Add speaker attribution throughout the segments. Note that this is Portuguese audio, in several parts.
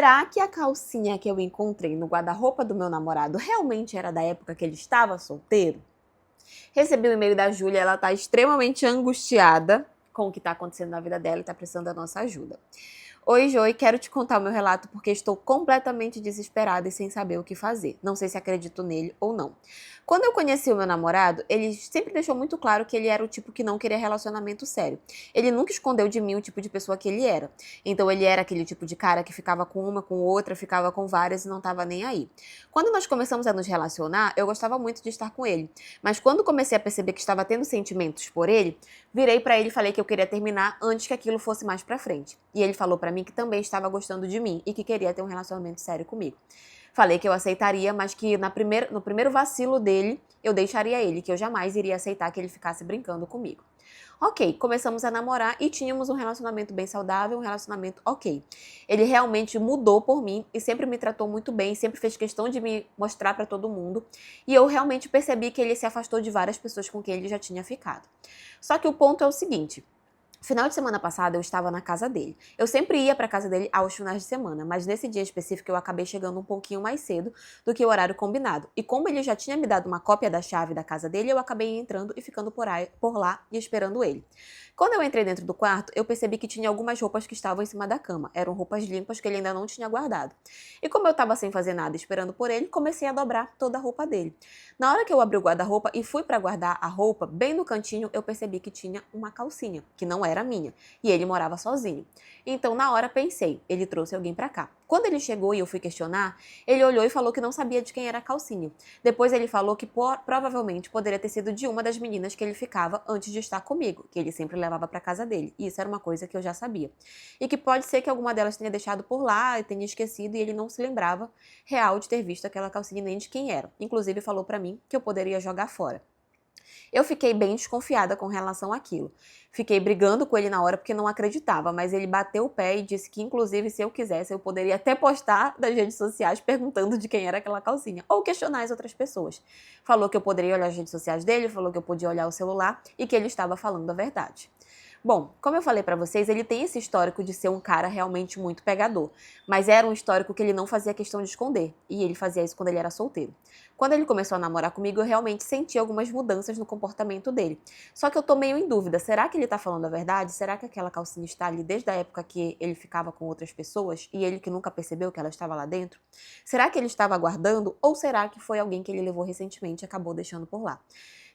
Speaker 1: será que a calcinha que eu encontrei no guarda-roupa do meu namorado realmente era da época que ele estava solteiro? Recebi o e-mail da Júlia, ela tá extremamente angustiada com o que tá acontecendo na vida dela e tá precisando da nossa ajuda. Oi, Joy, quero te contar o meu relato porque estou completamente desesperada e sem saber o que fazer. Não sei se acredito nele ou não. Quando eu conheci o meu namorado, ele sempre deixou muito claro que ele era o tipo que não queria relacionamento sério. Ele nunca escondeu de mim o tipo de pessoa que ele era. Então ele era aquele tipo de cara que ficava com uma, com outra, ficava com várias e não tava nem aí. Quando nós começamos a nos relacionar, eu gostava muito de estar com ele. Mas quando comecei a perceber que estava tendo sentimentos por ele, virei pra ele e falei que eu queria terminar antes que aquilo fosse mais pra frente. E ele falou pra mim que também estava gostando de mim e que queria ter um relacionamento sério comigo. Falei que eu aceitaria, mas que no primeiro vacilo dele, eu deixaria ele, que eu jamais iria aceitar que ele ficasse brincando comigo. Ok, começamos a namorar e tínhamos um relacionamento bem saudável, um relacionamento ok. Ele realmente mudou por mim e sempre me tratou muito bem, sempre fez questão de me mostrar pra todo mundo. E eu realmente percebi que ele se afastou de várias pessoas com quem ele já tinha ficado. Só que o ponto é o seguinte: final de semana passada eu estava na casa dele. Eu sempre ia pra casa dele aos finais de semana, mas nesse dia específico eu acabei chegando um pouquinho mais cedo do que o horário combinado. E como ele já tinha me dado uma cópia da chave da casa dele, eu acabei entrando e ficando por lá e esperando ele. Quando eu entrei dentro do quarto, eu percebi que tinha algumas roupas que estavam em cima da cama. Eram roupas limpas que ele ainda não tinha guardado. E como eu estava sem fazer nada esperando por ele, comecei a dobrar toda a roupa dele. Na hora que eu abri o guarda-roupa e fui para guardar a roupa, bem no cantinho eu percebi que tinha uma calcinha, que não era minha, e ele morava sozinho. Então na hora pensei, ele trouxe alguém para cá. Quando ele chegou e eu fui questionar, ele olhou e falou que não sabia de quem era a calcinha. Depois ele falou que provavelmente poderia ter sido de uma das meninas que ele ficava antes de estar comigo, que ele sempre levava para casa dele. E isso era uma coisa que eu já sabia. E que pode ser que alguma delas tenha deixado por lá e tenha esquecido e ele não se lembrava real de ter visto aquela calcinha nem de quem era. Inclusive falou para mim que eu poderia jogar fora. Eu fiquei bem desconfiada com relação àquilo. Fiquei brigando com ele na hora porque não acreditava, mas ele bateu o pé e disse que, inclusive, se eu quisesse, eu poderia até postar nas redes sociais perguntando de quem era aquela calcinha, ou questionar as outras pessoas. Falou que eu poderia olhar as redes sociais dele, falou que eu podia olhar o celular e que ele estava falando a verdade. Bom, como eu falei pra vocês, ele tem esse histórico de ser um cara realmente muito pegador, mas era um histórico que ele não fazia questão de esconder, e ele fazia isso quando ele era solteiro. Quando ele começou a namorar comigo, eu realmente senti algumas mudanças no comportamento dele. Só que eu tô meio em dúvida, será que ele tá falando a verdade? Será que aquela calcinha está ali desde a época que ele ficava com outras pessoas, e ele que nunca percebeu que ela estava lá dentro? Será que ele estava guardando, ou será que foi alguém que ele levou recentemente e acabou deixando por lá?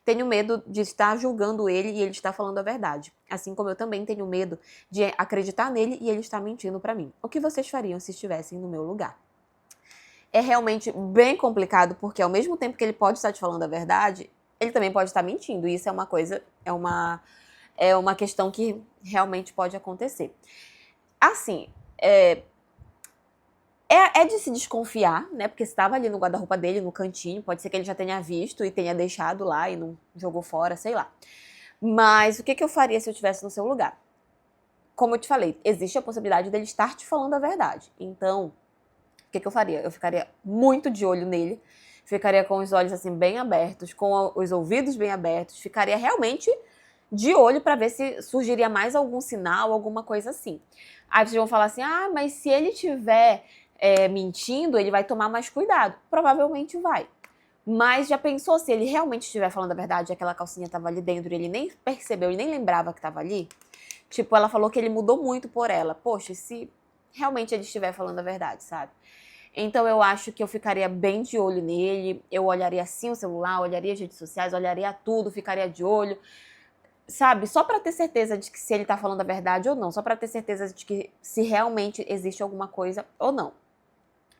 Speaker 1: Tenho medo de estar julgando ele e ele estar falando a verdade. Assim como eu também tenho medo de acreditar nele e ele estar mentindo pra mim. O que vocês fariam se estivessem no meu lugar? É realmente bem complicado, porque ao mesmo tempo que ele pode estar te falando a verdade, ele também pode estar mentindo. E isso é uma coisa, é uma questão que realmente pode acontecer. Assim, é de se desconfiar, né? Porque estava ali no guarda-roupa dele, no cantinho. Pode ser que ele já tenha visto e tenha deixado lá e não jogou fora, sei lá. Mas o que eu faria se eu estivesse no seu lugar? Como eu te falei, existe a possibilidade dele estar te falando a verdade. Então, o que eu faria? Eu ficaria muito de olho nele. Ficaria com os olhos assim bem abertos, com os ouvidos bem abertos. Ficaria realmente de olho para ver se surgiria mais algum sinal, alguma coisa assim. Aí vocês vão falar assim, mas se ele tiver mentindo, ele vai tomar mais cuidado. Provavelmente vai. Mas já pensou se ele realmente estiver falando a verdade e aquela calcinha estava ali dentro e ele nem percebeu, ele nem lembrava que estava ali? Tipo, ela falou que ele mudou muito por ela. Poxa, se realmente ele estiver falando a verdade, sabe? Então eu acho que eu ficaria bem de olho nele, eu olharia sim o celular, olharia as redes sociais, olharia tudo, ficaria de olho, sabe? Só pra ter certeza de que se ele tá falando a verdade ou não, só pra ter certeza de que se realmente existe alguma coisa ou não.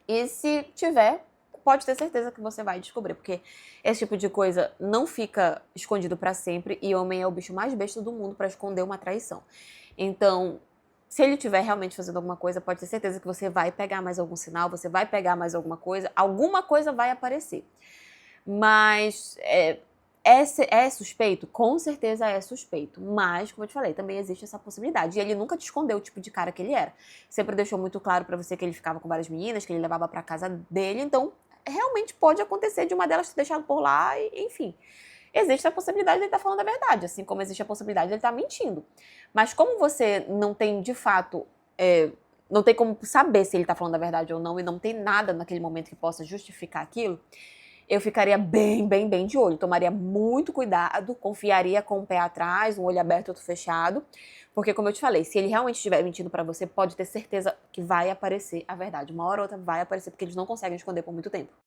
Speaker 1: E se tiver, pode ter certeza que você vai descobrir, porque esse tipo de coisa não fica escondido pra sempre e homem é o bicho mais besta do mundo pra esconder uma traição. Então, se ele estiver realmente fazendo alguma coisa, pode ter certeza que você vai pegar mais algum sinal, você vai pegar mais alguma coisa vai aparecer. Mas é suspeito? Com certeza é suspeito. Mas, como eu te falei, também existe essa possibilidade. E ele nunca te escondeu o tipo de cara que ele era. Sempre deixou muito claro pra você que ele ficava com várias meninas, que ele levava pra casa dele. Então, realmente pode acontecer de uma delas ter deixado por lá, e, enfim. Existe a possibilidade de ele estar falando a verdade, assim como existe a possibilidade de ele estar mentindo. Mas como você não tem, de fato, não tem como saber se ele tá falando a verdade ou não, e não tem nada naquele momento que possa justificar aquilo, eu ficaria bem, bem, bem de olho. Tomaria muito cuidado, confiaria com o pé atrás, um olho aberto e outro fechado. Porque, como eu te falei, se ele realmente estiver mentindo pra você, pode ter certeza que vai aparecer a verdade. Uma hora ou outra vai aparecer, porque eles não conseguem esconder por muito tempo.